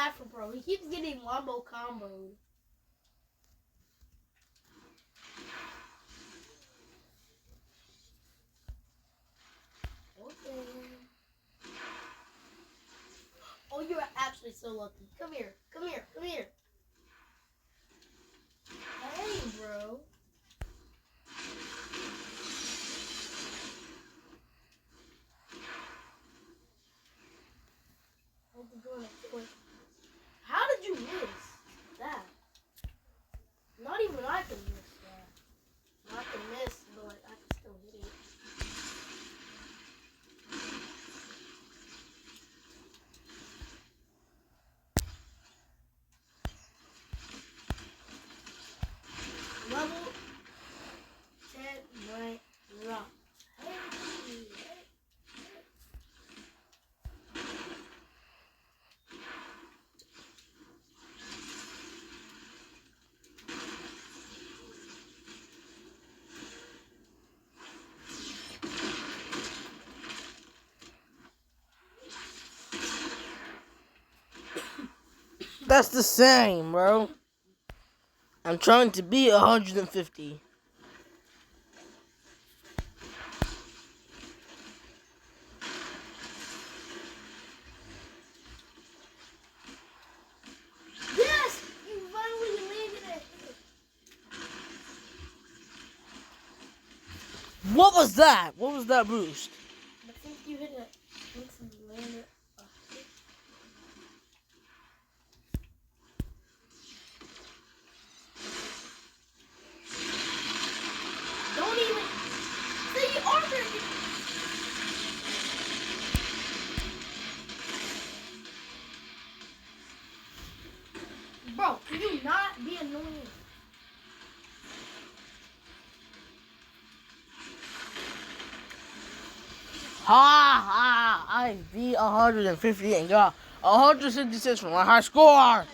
laughing, bro. He keeps getting Wombo comboed. Okay. Oh, you're actually so lucky. Come here. Come here. Come here. Hey, bro. How did you miss that? Not even I can miss that. I can miss, but I can still hit it. Level 10 right rock. Hey. That's the same, bro. I'm trying to be 150. Yes! You finally landed it! What was that? What was that boost? I think you hit it. Once you landed it. Don't even. See, Arthur. Bro, can you not be annoying? I beat 150 and got 166 for my high score.